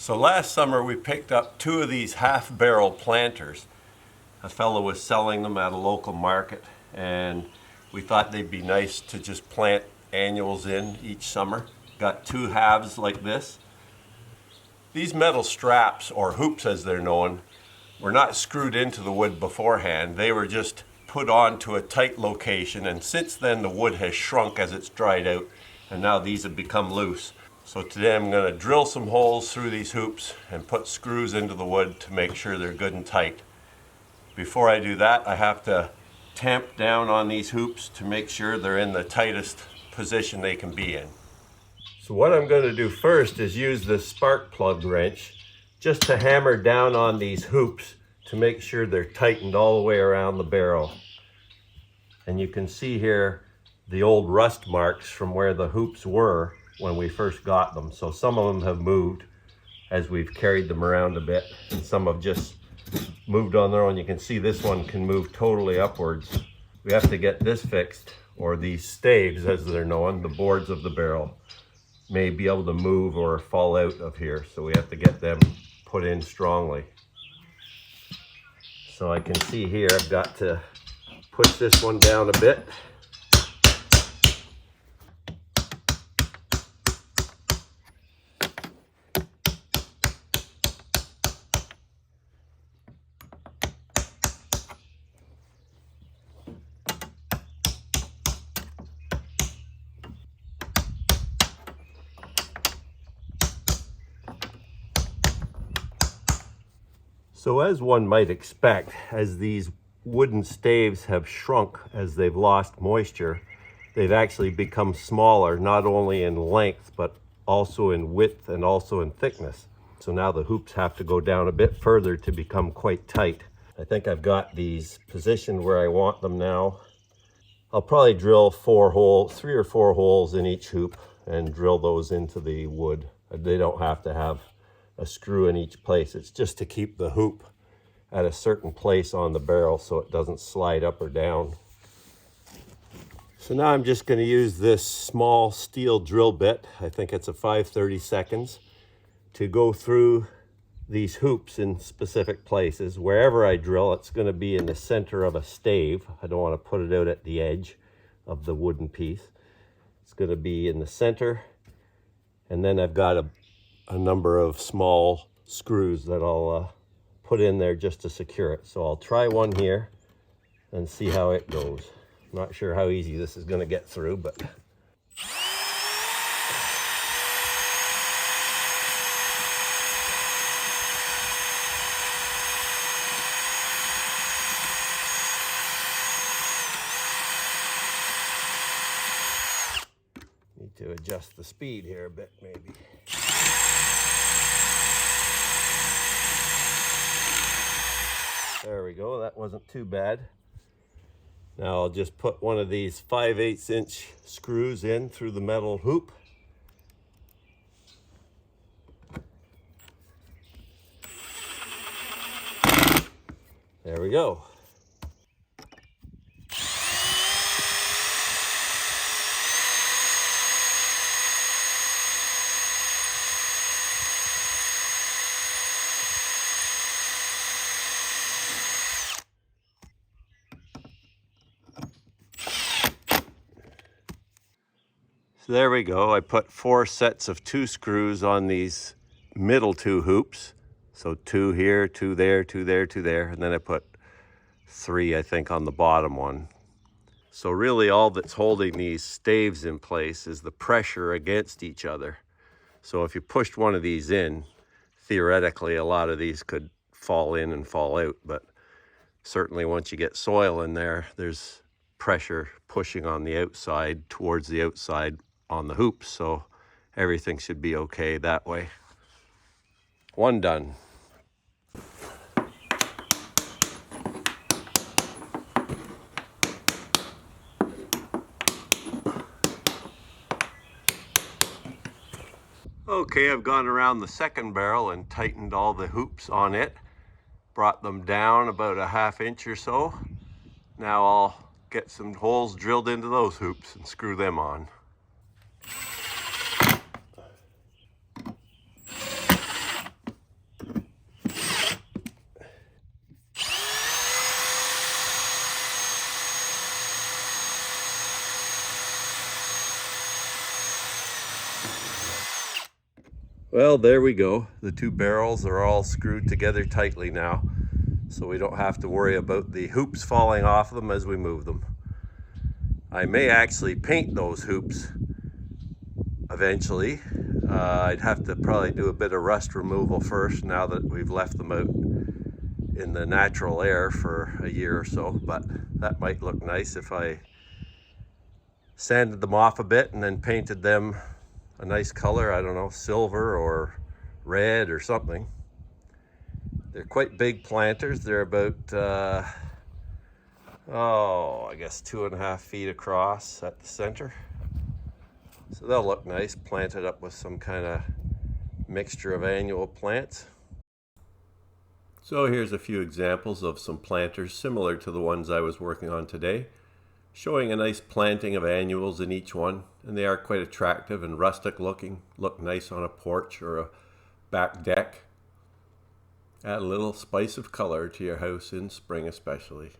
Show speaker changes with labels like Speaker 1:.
Speaker 1: So last summer we picked up 2 of these half-barrel planters. A fellow was selling them at a local market, and we thought they'd be nice to just plant annuals in each summer. Got 2 halves like this. These metal straps, or hoops as they're known, were not screwed into the wood beforehand. They were just put onto a tight location, and since then the wood has shrunk as it's dried out, and now these have become loose. So today I'm going to drill some holes through these hoops and put screws into the wood to make sure they're good and tight. Before I do that, I have to tamp down on these hoops to make sure they're in the tightest position they can be in. So what I'm going to do first is use this spark plug wrench just to hammer down on these hoops to make sure they're tightened all the way around the barrel. And you can see here the old rust marks from where the hoops were when we first got them. So some of them have moved as we've carried them around a bit, and some have just moved on their own. You can see this one can move totally upwards. We have to get this fixed, or these staves as they're known, the boards of the barrel, may be able to move or fall out of here. So we have to get them put in strongly. So I can see here I've got to push this one down a bit. So as one might expect, as these wooden staves have shrunk as they've lost moisture, they've actually become smaller, not only in length, but also in width and also in thickness. So now the hoops have to go down a bit further to become quite tight. I think I've got these positioned where I want them now. I'll probably drill 3 or 4 holes in each hoop and drill those into the wood. They don't have to have a screw in each place. It's just to keep the hoop at a certain place on the barrel so it doesn't slide up or down. So now I'm just going to use this small steel drill bit, I think it's a 5/32, to go through these hoops in specific places. Wherever I drill, it's going to be in the center of a stave. I don't want to put it out at the edge of the wooden piece. It's going to be in the center, and then I've got a number of small screws that I'll put in there just to secure it. So I'll try one here and see how it goes. I'm not sure how easy this is going to get through, but need to adjust the speed here a bit maybe. There we go, that wasn't too bad. Now I'll just put one of these 5/8" screws in through the metal hoop. There we go. So there we go. I put 4 sets of 2 screws on these middle 2 hoops. So 2 here, 2 there, 2 there, 2 there, and then I put 3, I think, on the bottom one. So really all that's holding these staves in place is the pressure against each other. So if you pushed one of these in, theoretically a lot of these could fall in and fall out, but certainly once you get soil in there, there's pressure pushing on the outside, towards the outside on the hoops, so everything should be okay that way. One done. Okay, I've gone around the second barrel and tightened all the hoops on it, brought them down about a 1/2 inch or so. Now I'll get some holes drilled into those hoops and screw them on. Well, there we go. The two barrels are all screwed together tightly now, so we don't have to worry about the hoops falling off them as we move them. I may actually paint those hoops eventually. I'd have to probably do a bit of rust removal first now that we've left them out in the natural air for a year or so, but that might look nice if I sanded them off a bit and then painted them a nice color, I don't know, silver or red or something. They're quite big planters. They're about, I guess 2.5 feet across at the center. So they'll look nice, planted up with some kind of mixture of annual plants. So here's a few examples of some planters similar to the ones I was working on today, showing a nice planting of annuals in each one, and they are quite attractive and rustic looking, look nice on a porch or a back deck. Add a little spice of color to your house in spring especially.